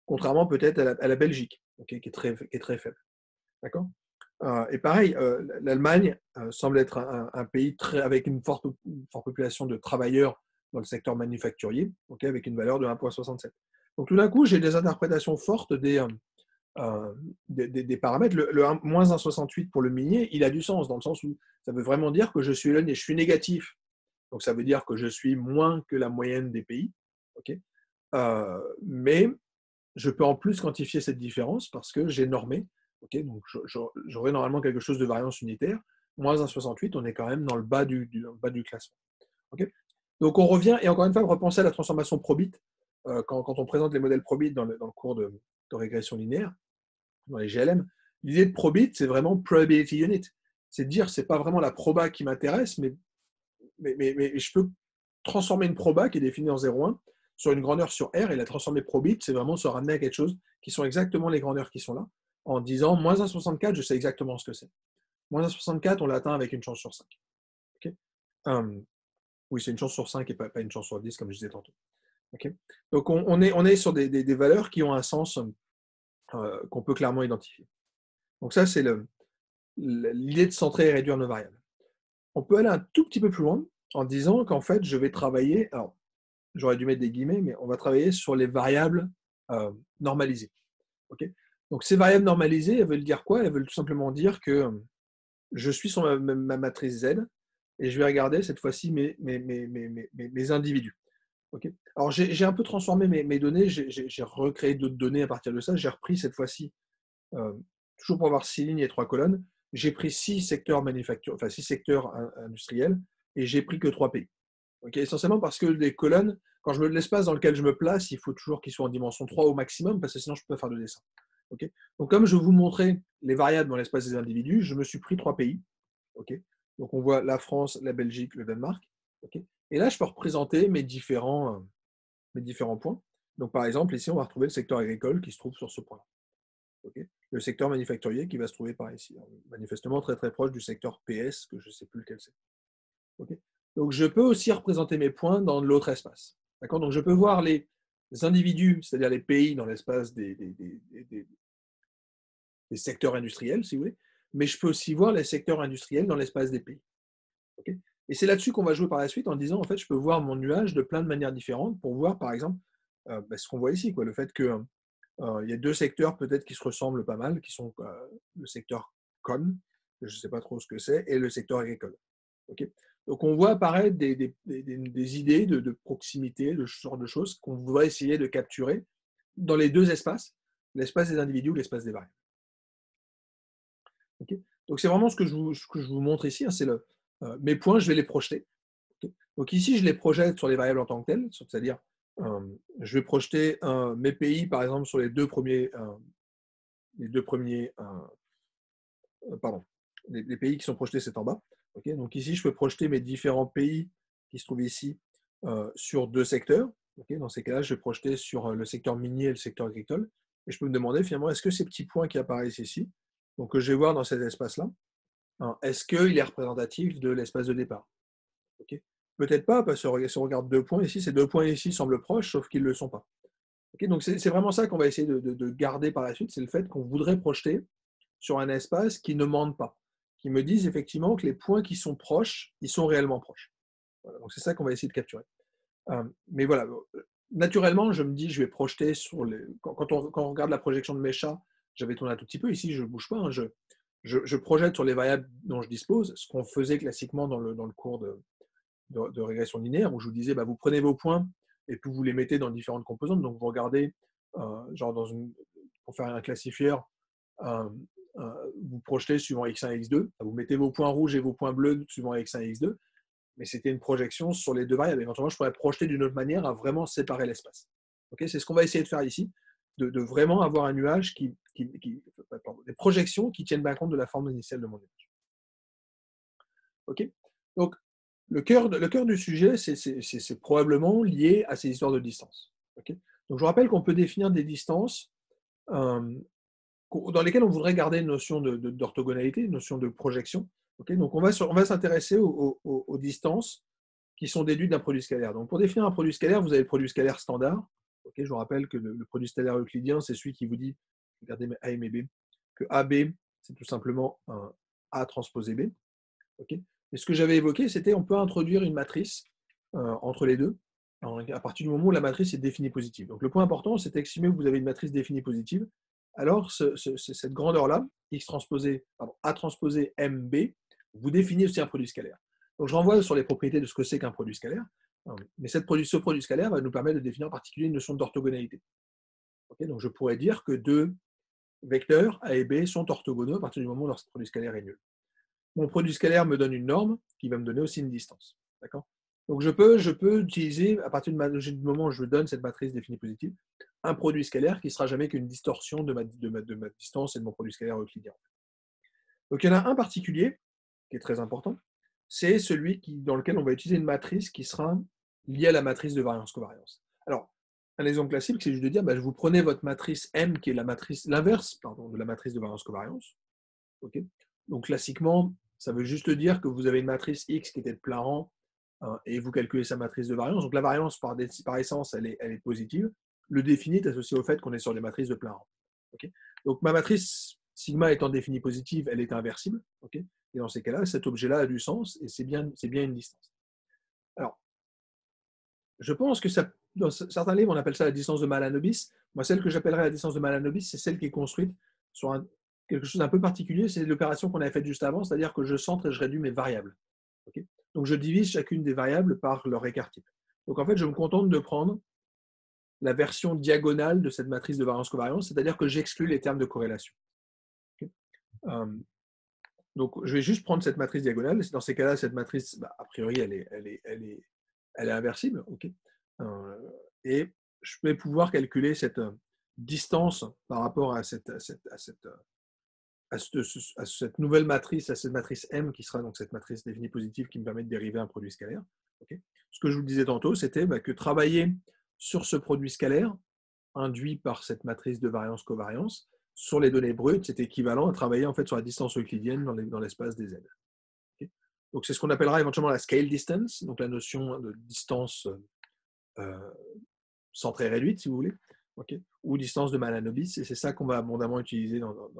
contrairement peut-être à la Belgique, okay, qui est très faible. D'accord. Et pareil, l'Allemagne semble être un pays avec une forte population de travailleurs dans le secteur manufacturier, okay, avec une valeur de 1,67. Donc tout d'un coup, j'ai des interprétations fortes des paramètres. Le moins 1,68 pour le minier, il a du sens, dans le sens où ça veut vraiment dire que je suis éloigné, je suis négatif. Donc ça veut dire que je suis moins que la moyenne des pays. Okay. Mais je peux en plus quantifier cette différence parce que j'ai normé. Okay, donc j'aurai normalement quelque chose de variance unitaire. Moins 1,68, on est quand même dans le bas du classement. Okay, donc on revient, et encore une fois, repenser à la transformation Probit. Quand on présente les modèles Probit dans le cours de régression linéaire, dans les GLM, l'idée de Probit, c'est vraiment Probability Unit. C'est de dire, c'est pas vraiment la proba qui m'intéresse, mais je peux transformer une proba qui est définie en 0,1 sur une grandeur sur R, et la transformer Probit, c'est vraiment se ramener à quelque chose qui sont exactement les grandeurs qui sont là, en disant moins 1,64, je sais exactement ce que c'est. Moins 1,64, on l'atteint avec une chance sur 5. Okay, oui, c'est une chance sur 5 et pas une chance sur 10, comme je disais tantôt. Okay, donc on est sur des valeurs qui ont un sens qu'on peut clairement identifier. Donc ça, c'est l'idée de centrer et réduire nos variables. On peut aller un tout petit peu plus loin en disant qu'en fait, je vais travailler, alors j'aurais dû mettre des guillemets, mais on va travailler sur les variables normalisées. Okay, donc ces variables normalisées, elles veulent dire quoi? Elles veulent tout simplement dire que je suis sur ma matrice Z et je vais regarder cette fois-ci mes individus. Okay, alors j'ai un peu transformé mes données, j'ai recréé d'autres données à partir de ça, j'ai repris cette fois-ci, toujours pour avoir 6 lignes et 3 colonnes, j'ai pris 6 secteurs manufacturiers, enfin 6 secteurs industriels, et j'ai pris que 3 pays. Okay, essentiellement parce que les colonnes, quand je me l'espace dans lequel je me place, il faut toujours qu'ils soient en dimension 3 au maximum, parce que sinon je ne peux pas faire de dessin. Okay, donc comme je vais vous montrer les variables dans l'espace des individus, je me suis pris 3 pays. Okay, donc on voit la France, la Belgique, le Danemark. Okay, et là, je peux représenter mes différents points. Donc par exemple, ici, on va retrouver le secteur agricole qui se trouve sur ce point-là. Okay, le secteur manufacturier qui va se trouver par ici. Alors, manifestement très très proche du secteur PS, que je ne sais plus lequel c'est. Okay, donc je peux aussi représenter mes points dans l'autre espace. Donc je peux voir les individus, c'est-à-dire les pays dans l'espace des secteurs industriels, si vous voulez, mais je peux aussi voir les secteurs industriels dans l'espace des pays. Okay, et c'est là-dessus qu'on va jouer par la suite en disant, en fait, je peux voir mon nuage de plein de manières différentes pour voir, par exemple, ce qu'on voit ici, quoi, le fait que il y a 2 secteurs peut-être qui se ressemblent pas mal, qui sont le secteur con, je ne sais pas trop ce que c'est, et le secteur agricole. Okay, donc on voit apparaître des idées de proximité, de ce genre de choses qu'on va essayer de capturer dans les 2 espaces, l'espace des individus, l'espace des variables. Okay, donc c'est vraiment ce que je vous montre ici, hein, c'est mes points, je vais les projeter. Okay, donc ici, je les projette sur les variables en tant que telles, c'est-à-dire je vais projeter mes pays, par exemple, sur les deux premiers, pardon, les pays qui sont projetés, c'est en bas. Okay, donc ici, je peux projeter mes différents pays qui se trouvent ici sur 2 secteurs. Okay, dans ces cas-là, je vais projeter sur le secteur minier et le secteur agricole. Et je peux me demander finalement, est-ce que ces petits points qui apparaissent ici, donc que je vais voir dans cet espace-là, hein, est-ce qu'il est représentatif de l'espace de départ? Okay, peut-être pas, parce que si on regarde 2 points ici, ces 2 points ici semblent proches, sauf qu'ils ne le sont pas. Okay, donc c'est vraiment ça qu'on va essayer de garder par la suite, c'est le fait qu'on voudrait projeter sur un espace qui ne mente pas, qui me dise effectivement que les points qui sont proches, ils sont réellement proches. Voilà, donc c'est ça qu'on va essayer de capturer. Mais voilà, naturellement, je me dis, je vais projeter sur les. Quand on regarde la projection de mes chats, j'avais tourné un tout petit peu, ici je ne bouge pas, hein, je projette sur les variables dont je dispose, ce qu'on faisait classiquement dans le cours de régression linéaire, où je vous disais, bah, vous prenez vos points et puis vous les mettez dans différentes composantes. Donc vous regardez, genre pour faire un classifieur, vous projetez suivant x1 et x2, vous mettez vos points rouges et vos points bleus suivant x1 et x2, mais c'était une projection sur les 2 variables. Éventuellement, je pourrais projeter d'une autre manière à vraiment séparer l'espace. Okay, c'est ce qu'on va essayer de faire ici, de vraiment avoir un nuage des projections qui tiennent bien compte de la forme initiale de mon nuage. Okay, donc, le cœur du sujet, c'est probablement lié à ces histoires de distance. Okay, donc, je vous rappelle qu'on peut définir des distances dans lesquelles on voudrait garder une notion d'orthogonalité, une notion de projection. Okay, donc, on va s'intéresser aux distances qui sont déduites d'un produit scalaire. Donc, pour définir un produit scalaire, vous avez le produit scalaire standard. Okay, je vous rappelle que le produit scalaire euclidien, c'est celui qui vous dit, regardez mes A et mes B, que AB, c'est tout simplement un A transposé B. Okay, et ce que j'avais évoqué, c'était on peut introduire une matrice entre les deux, à partir du moment où la matrice est définie positive. Donc le point important, c'est d'estimer que vous avez une matrice définie positive. Alors cette grandeur-là, X transposé, pardon, A transposé MB, vous définissez aussi un produit scalaire. Donc je renvoie sur les propriétés de ce que c'est qu'un produit scalaire, mais ce produit scalaire va nous permettre de définir en particulier une notion d'orthogonalité. Okay, donc je pourrais dire que deux vecteurs A et B sont orthogonaux à partir du moment où leur produit scalaire est nul. Mon produit scalaire me donne une norme qui va me donner aussi une distance. D'accord? Donc je peux utiliser, à partir du moment où je donne cette matrice définie positive, un produit scalaire qui ne sera jamais qu'une distorsion de ma distance et de mon produit scalaire euclidien. Donc il y en a un particulier qui est très important, c'est celui dans lequel on va utiliser une matrice qui sera liée à la matrice de variance-covariance. Alors, un exemple classique, c'est juste de dire, vous prenez votre matrice M, qui est l'inverse de la matrice de variance-covariance. Okay, donc classiquement, ça veut juste dire que vous avez une matrice X qui était de plein rang, et vous calculez sa matrice de variance. Donc la variance, par essence, elle est positive. Le défini est associé au fait qu'on est sur des matrices de plein rang. Okay, donc ma matrice sigma étant définie positive, elle est inversible. Okay, et dans ces cas-là, cet objet-là a du sens et c'est bien une distance. Alors, je pense que dans certains livres, on appelle ça la distance de Mahalanobis. Moi, celle que j'appellerais la distance de Mahalanobis, c'est celle qui est construite sur quelque chose d'un peu particulier. C'est l'opération qu'on avait faite juste avant, c'est-à-dire que je centre et je réduis mes variables. Okay, donc, je divise chacune des variables par leur écart type. Donc, en fait, je me contente de prendre la version diagonale de cette matrice de variance-covariance, c'est-à-dire que j'exclus les termes de corrélation. Okay, donc, je vais juste prendre cette matrice diagonale. Dans ces cas-là, cette matrice, a priori, elle est inversible. Okay, et je vais pouvoir calculer cette distance par rapport à cette nouvelle matrice, à cette matrice M qui sera donc cette matrice définie positive qui me permet de dériver un produit scalaire. Okay, ce que je vous disais tantôt, c'était que travailler sur ce produit scalaire induit par cette matrice de variance-covariance sur les données brutes, c'est équivalent à travailler en fait sur la distance euclidienne dans l'espace des Z. Okay, donc c'est ce qu'on appellera éventuellement la scale distance, donc la notion de distance centrée réduite, si vous voulez, okay, ou distance de Mahalanobis, et c'est ça qu'on va abondamment utiliser dans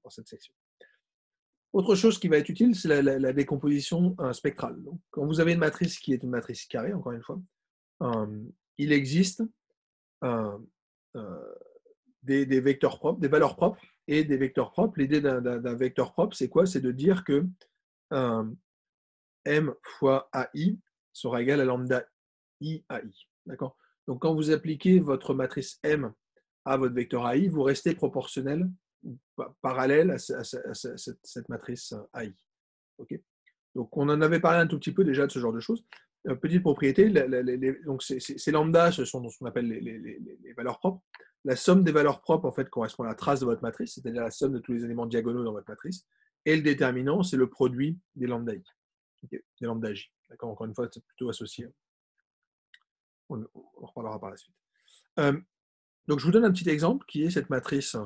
cette section. Autre chose qui va être utile, c'est la décomposition spectrale. Donc, quand vous avez une matrice qui est une matrice carrée, encore une fois, il existe des vecteurs propres, des valeurs propres et des vecteurs propres. L'idée d'un vecteur propre, c'est quoi? C'est de dire que M fois AI sera égal à lambda I AI. D'accord? Donc, quand vous appliquez votre matrice M à votre vecteur AI, vous restez proportionnel, parallèle à cette matrice AI. Okay, donc, on en avait parlé un tout petit peu déjà de ce genre de choses. Petite propriété, donc ces lambda, ce sont ce qu'on appelle les valeurs propres. La somme des valeurs propres, en fait, correspond à la trace de votre matrice, c'est-à-dire la somme de tous les éléments diagonaux dans votre matrice. Et le déterminant, c'est le produit des lambda I, okay, des lambda J. D'accord, encore une fois, c'est plutôt associé. On reparlera par la suite. Donc, je vous donne un petit exemple qui est cette matrice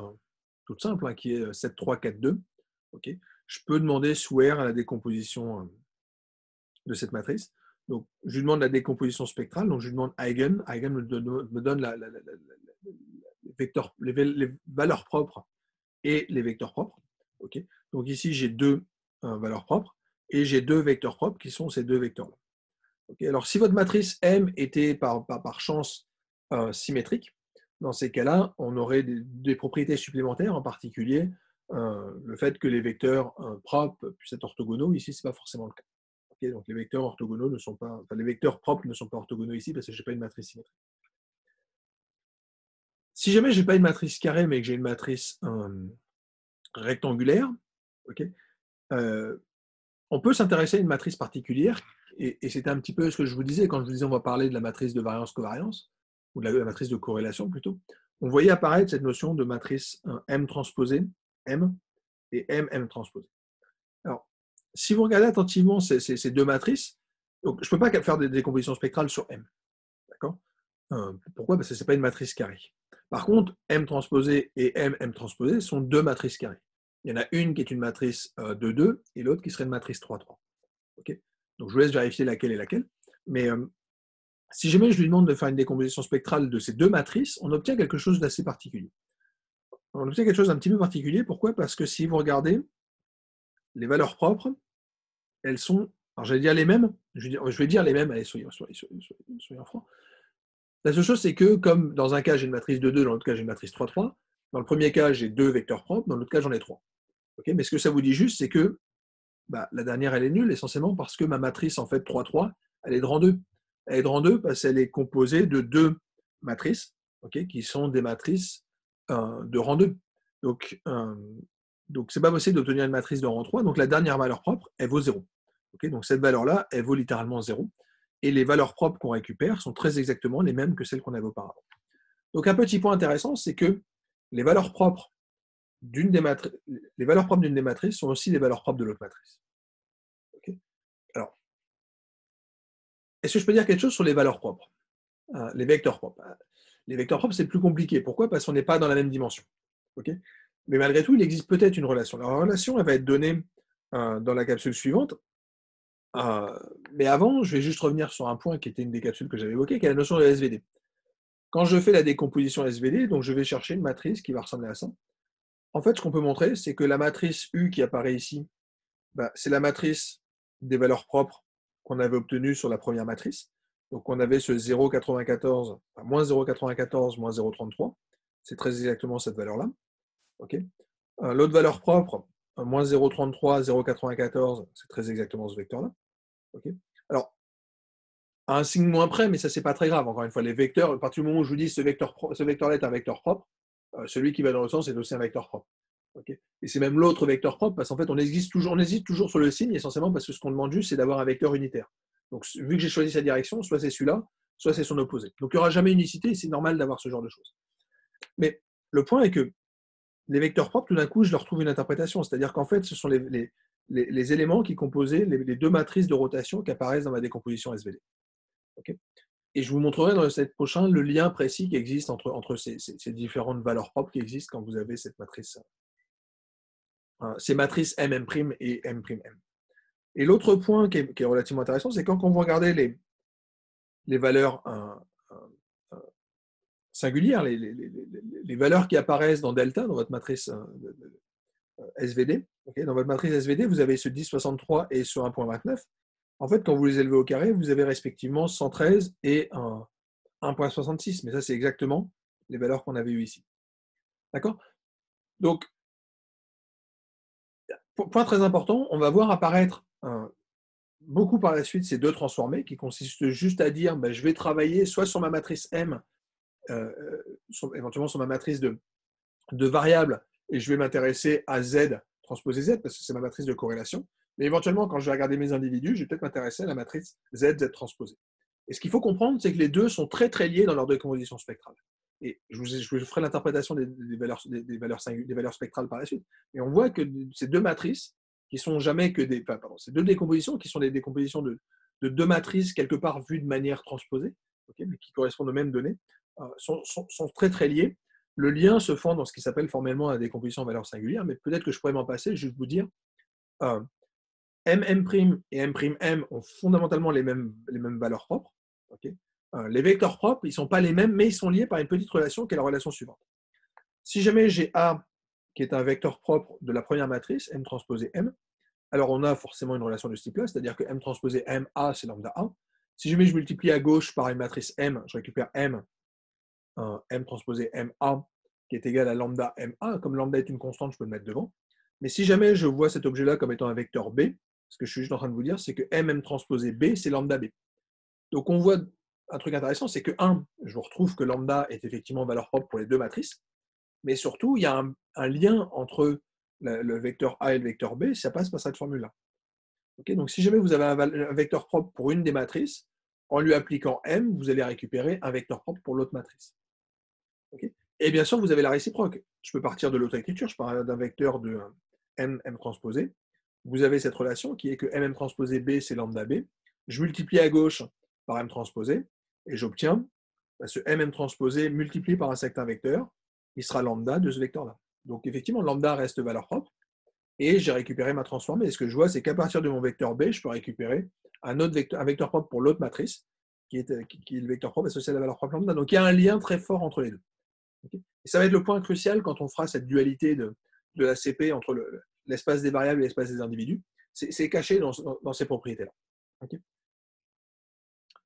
toute simple, qui est 7, 3, 4, 2. Okay, je peux demander sous R à la décomposition de cette matrice. Donc, je lui demande la décomposition spectrale. Donc, je lui demande eigen. Eigen me donne les valeurs propres et les vecteurs propres. Okay, donc, ici, j'ai deux valeurs propres et j'ai deux vecteurs propres qui sont ces deux vecteurs-là. Okay, alors, si votre matrice M était par chance symétrique, dans ces cas-là, on aurait des propriétés supplémentaires, en particulier le fait que les vecteurs propres puissent être orthogonaux. Ici, ce n'est pas forcément le cas. Okay, donc les vecteurs orthogonaux ne sont pas, les vecteurs propres ne sont pas orthogonaux ici parce que je n'ai pas une matrice symétrique. Si jamais je n'ai pas une matrice carrée, mais que j'ai une matrice rectangulaire, okay, on peut s'intéresser à une matrice particulière, et c'était un petit peu ce que je vous disais quand je vous disais on va parler de la matrice de variance-covariance, ou de la matrice de corrélation plutôt. On voyait apparaître cette notion de matrice M transposée, M, et M transposée. Alors, si vous regardez attentivement ces deux matrices, donc je ne peux pas faire des décompositions spectrales sur M. D'accord? Pourquoi? Parce que ce n'est pas une matrice carrée. Par contre, M transposé et M transposé sont deux matrices carrées. Il y en a une qui est une matrice de 2 et l'autre qui serait une matrice 3-3. Okay, donc je vous laisse vérifier laquelle est laquelle. Mais si jamais je lui demande de faire une décomposition spectrale de ces deux matrices, on obtient quelque chose d'assez particulier. On obtient quelque chose d'un petit peu particulier. Pourquoi? Parce que si vous regardez, les valeurs propres, elles sont, alors j'allais dire les mêmes, je vais dire les mêmes, allez, soyons francs. La seule chose, c'est que comme dans un cas, j'ai une matrice de 2, dans l'autre cas, j'ai une matrice 3-3, dans le premier cas, j'ai deux vecteurs propres, dans l'autre cas, j'en ai 3. Okay, mais ce que ça vous dit juste, c'est que la dernière, elle est nulle, essentiellement parce que ma matrice, en fait, 3-3, elle est de rang 2. Elle est de rang 2 parce qu'elle est composée de deux matrices, okay, qui sont des matrices de rang 2. Donc, c'est pas possible d'obtenir une matrice de rang 3. Donc, la dernière valeur propre, elle vaut 0. Okay, donc, cette valeur-là, elle vaut littéralement 0. Et les valeurs propres qu'on récupère sont très exactement les mêmes que celles qu'on avait auparavant. Donc, un petit point intéressant, c'est que les valeurs propres d'une des matrices sont aussi les valeurs propres de l'autre matrice. Okay, alors, est-ce que je peux dire quelque chose sur les valeurs propres, les vecteurs propres? Les vecteurs propres, c'est plus compliqué. Pourquoi? Parce qu'on n'est pas dans la même dimension. Okay, mais malgré tout, il existe peut-être une relation. La relation, elle va être donnée dans la capsule suivante. Mais avant, je vais juste revenir sur un point qui était une des capsules que j'avais évoquées, qui est la notion de SVD. Quand je fais la décomposition SVD, donc je vais chercher une matrice qui va ressembler à ça. En fait, ce qu'on peut montrer, c'est que la matrice U qui apparaît ici, c'est la matrice des valeurs propres qu'on avait obtenues sur la première matrice. Donc, on avait ce 0,94, moins 0,94, moins 0,33. C'est très exactement cette valeur-là. Okay, l'autre valeur propre, moins 0,33, 0,94, c'est très exactement ce vecteur-là. Okay, alors, à un signe moins près, mais ça, c'est pas très grave. Encore une fois, les vecteurs, à partir du moment où je vous dis ce vecteur-là est un vecteur propre, celui qui va dans le sens est aussi un vecteur propre. Okay, et c'est même l'autre vecteur propre, parce qu'en fait, on hésite toujours sur le signe, essentiellement parce que ce qu'on demande juste, c'est d'avoir un vecteur unitaire. Donc, vu que j'ai choisi sa direction, soit c'est celui-là, soit c'est son opposé. Donc, il n'y aura jamais unicité, et c'est normal d'avoir ce genre de choses. Mais le point est que les vecteurs propres, tout d'un coup, je leur trouve une interprétation. C'est-à-dire qu'en fait, ce sont les éléments qui composaient les deux matrices de rotation qui apparaissent dans ma décomposition SVD. Okay, et je vous montrerai dans le slide prochain le lien précis qui existe entre ces différentes valeurs propres qui existent quand vous avez cette matrice, ces matrices MM' et M'. Et l'autre point qui est relativement intéressant, c'est quand vous regardez les valeurs singulières, les valeurs qui apparaissent dans delta, dans votre matrice SVD. Okay, dans votre matrice SVD, vous avez ce 10,63 et ce 1,29. En fait, quand vous les élevez au carré, vous avez respectivement 113 et 1,66. Mais ça, c'est exactement les valeurs qu'on avait eues ici. D'accord? Donc, point très important, on va voir apparaître beaucoup par la suite ces deux transformés qui consistent juste à dire je vais travailler soit sur ma matrice M, éventuellement sur ma matrice de variables, et je vais m'intéresser à Z transposé Z parce que c'est ma matrice de corrélation. Mais éventuellement, quand je vais regarder mes individus, je vais peut-être m'intéresser à la matrice Z, Z transposée. Et ce qu'il faut comprendre, c'est que les deux sont très très liés dans leur décomposition spectrale. Et je vous ferai l'interprétation des valeurs spectrales par la suite. Et on voit que ces deux matrices, qui sont jamais que ces deux décompositions, qui sont des décompositions de deux matrices quelque part vues de manière transposée, okay, mais qui correspondent aux mêmes données, sont très très liées. Le lien se fond dans ce qui s'appelle formellement la décomposition en valeur singulière, mais peut-être que je pourrais m'en passer, juste vous dire, MM' et M' ont fondamentalement les mêmes valeurs propres. Okay, les vecteurs propres, ils ne sont pas les mêmes, mais ils sont liés par une petite relation qui est la relation suivante. Si jamais j'ai A, qui est un vecteur propre de la première matrice, M transposé M, alors on a forcément une relation de ce type-là, c'est-à-dire que M transposé M, A, c'est lambda A. Si jamais je multiplie à gauche par une matrice M, je récupère M transposé MA, qui est égal à lambda MA. Comme lambda est une constante, je peux le mettre devant. Mais si jamais je vois cet objet-là comme étant un vecteur B, ce que je suis juste en train de vous dire, c'est que MM transposé B, c'est lambda B. Donc on voit un truc intéressant, c'est que 1, je retrouve que lambda est effectivement valeur propre pour les deux matrices, mais surtout, il y a un lien entre le vecteur A et le vecteur B, ça passe par cette formule-là. Okay, donc si jamais vous avez un vecteur propre pour une des matrices, en lui appliquant M, vous allez récupérer un vecteur propre pour l'autre matrice. Okay, et bien sûr, vous avez la réciproque. Je peux partir de l'auto-écriture, je pars d'un vecteur de M transposé. Vous avez cette relation qui est que MM transposé B, c'est lambda B. Je multiplie à gauche par M transposé, et j'obtiens ce MM transposé multiplié par un certain vecteur, qui sera lambda de ce vecteur-là. Donc effectivement, lambda reste valeur propre, et j'ai récupéré ma transformée. Et ce que je vois, c'est qu'à partir de mon vecteur B, je peux récupérer un vecteur propre pour l'autre matrice, qui est le vecteur propre associé à la valeur propre lambda. Donc il y a un lien très fort entre les deux. Okay, et ça va être le point crucial quand on fera cette dualité de la CP entre l'espace des variables et l'espace des individus. C'est caché dans ces propriétés-là. Okay,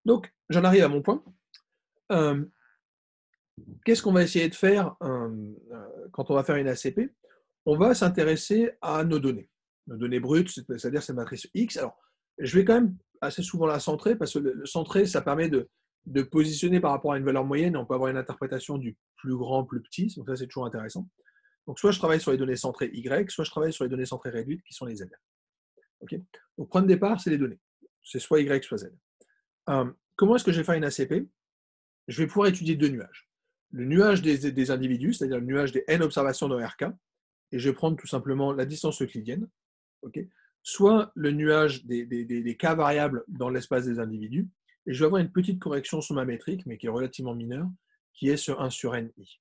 donc, j'en arrive à mon point. Qu'est-ce qu'on va essayer de faire quand on va faire une ACP? On va s'intéresser à nos données brutes, c'est-à-dire cette matrice X. Alors, je vais quand même assez souvent la centrer, parce que le centrer, ça permet de positionner par rapport à une valeur moyenne, et on peut avoir une interprétation du plus grand, plus petit. Donc ça, c'est toujours intéressant. Donc soit je travaille sur les données centrées Y, soit je travaille sur les données centrées réduites, qui sont les Z. Okay, donc point de départ, c'est les données. C'est soit Y, soit Z. Comment est-ce que je vais faire une ACP? Je vais pouvoir étudier deux nuages. Le nuage des individus, c'est-à-dire le nuage des N observations dans RK, et je vais prendre tout simplement la distance euclidienne, okay, soit le nuage des K variables dans l'espace des individus, et je vais avoir une petite correction sur ma métrique, mais qui est relativement mineure, qui est sur 1 sur NI.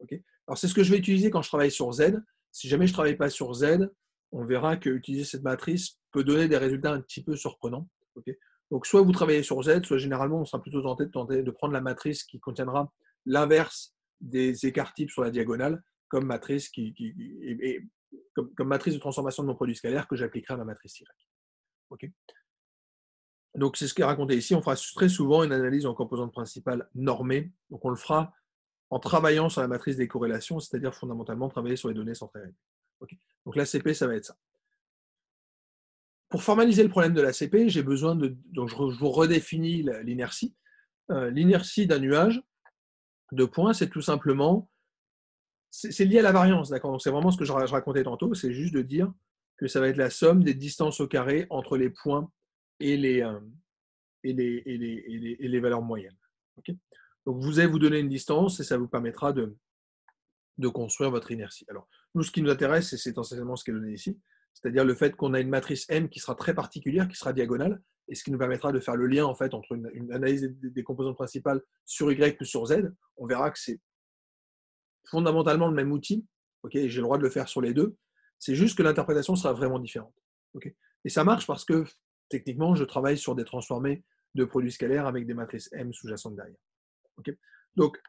Okay, alors c'est ce que je vais utiliser quand je travaille sur Z. Si jamais je ne travaille pas sur Z, on verra que utiliser cette matrice peut donner des résultats un petit peu surprenants. Okay, donc soit vous travaillez sur Z, soit généralement on sera plutôt tenté de prendre la matrice qui contiendra l'inverse des écarts types sur la diagonale comme matrice, comme matrice de transformation de mon produit scalaire que j'appliquerai à ma matrice Y. Okay, donc c'est ce qui est raconté ici. On fera très souvent une analyse en composante principale normée. Donc on le fera en travaillant sur la matrice des corrélations, c'est-à-dire fondamentalement travailler sur les données centrées réduites. Okay, donc l'ACP, ça va être ça. Pour formaliser le problème de l'ACP, j'ai besoin de. Donc je vous redéfinis l'inertie. L'inertie d'un nuage de points, c'est tout simplement. C'est lié à la variance, d'accord? Donc c'est vraiment ce que je racontais tantôt, c'est juste de dire que ça va être la somme des distances au carré entre les points et les valeurs moyennes. Okay, donc vous allez vous donner une distance et ça vous permettra de construire votre inertie. Alors, nous, ce qui nous intéresse, c'est essentiellement ce qui est donné ici, c'est-à-dire le fait qu'on a une matrice M qui sera très particulière, qui sera diagonale, et ce qui nous permettra de faire le lien en fait, entre une analyse des composantes principales sur Y ou sur Z. On verra que c'est fondamentalement le même outil, okay, j'ai le droit de le faire sur les deux, c'est juste que l'interprétation sera vraiment différente. Okay, et ça marche parce que, techniquement, je travaille sur des transformés de produits scalaires avec des matrices M sous-jacentes derrière. Okay, donc,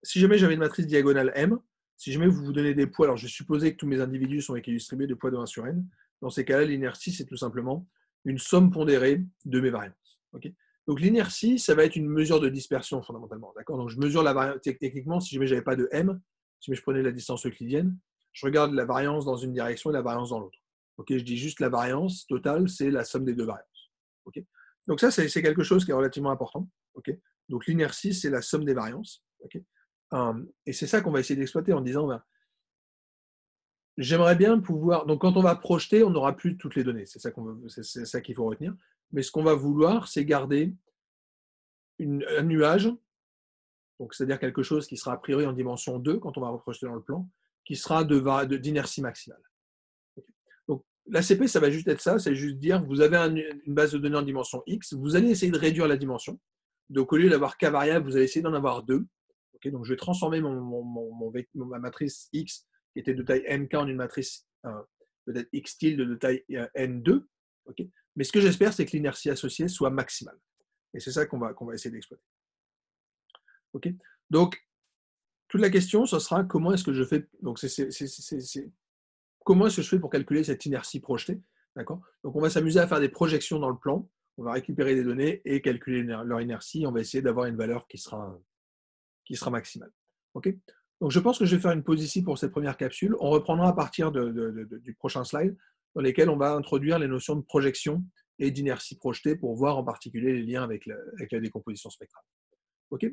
si jamais j'avais une matrice diagonale M, si jamais vous vous donnez des poids, alors je vais supposer que tous mes individus sont équilibrés de poids de 1 sur N, dans ces cas-là, l'inertie, c'est tout simplement une somme pondérée de mes variances. Okay, donc l'inertie, ça va être une mesure de dispersion fondamentalement. Donc je mesure la variance techniquement, si jamais je n'avais pas de M, si jamais je prenais la distance euclidienne, je regarde la variance dans une direction et la variance dans l'autre. Okay, je dis juste la variance totale, c'est la somme des deux variances. Okay, donc ça, c'est quelque chose qui est relativement important. Okay, donc l'inertie, c'est la somme des variances. Okay, et c'est ça qu'on va essayer d'exploiter en disant, ben, j'aimerais bien pouvoir. Donc, quand on va projeter, on n'aura plus toutes les données. C'est ça qu'il faut retenir. Mais ce qu'on va vouloir, c'est garder un nuage, donc c'est-à-dire quelque chose qui sera a priori en dimension 2 quand on va reprojeter dans le plan, qui sera d'inertie maximale. Okay. Donc, l'ACP, ça va juste être ça, c'est juste dire, vous avez une base de données en dimension X, vous allez essayer de réduire la dimension. Donc, au lieu d'avoir K variables, vous allez essayer d'en avoir 2. Okay, donc, je vais transformer ma matrice X, qui était de taille nk, en une matrice peut-être X tilde de taille N2. Okay, mais ce que j'espère, c'est que l'inertie associée soit maximale. Et c'est ça qu'on va essayer d'exploiter. Okay, donc, toute la question, ce sera comment est-ce que je fais. Donc, comment est-ce que je fais pour calculer cette inertie projetée. D'accord, donc, on va s'amuser à faire des projections dans le plan. On va récupérer des données et calculer leur inertie. On va essayer d'avoir une valeur qui sera maximale. Okay, donc, je pense que je vais faire une pause ici pour cette première capsule. On reprendra à partir du prochain slide, dans lesquels on va introduire les notions de projection et d'inertie projetée pour voir en particulier les liens avec la décomposition spectrale. OK,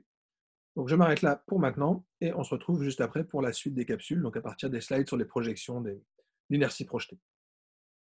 donc, je m'arrête là pour maintenant et on se retrouve juste après pour la suite des capsules, donc à partir des slides sur les projections d'inertie projetée.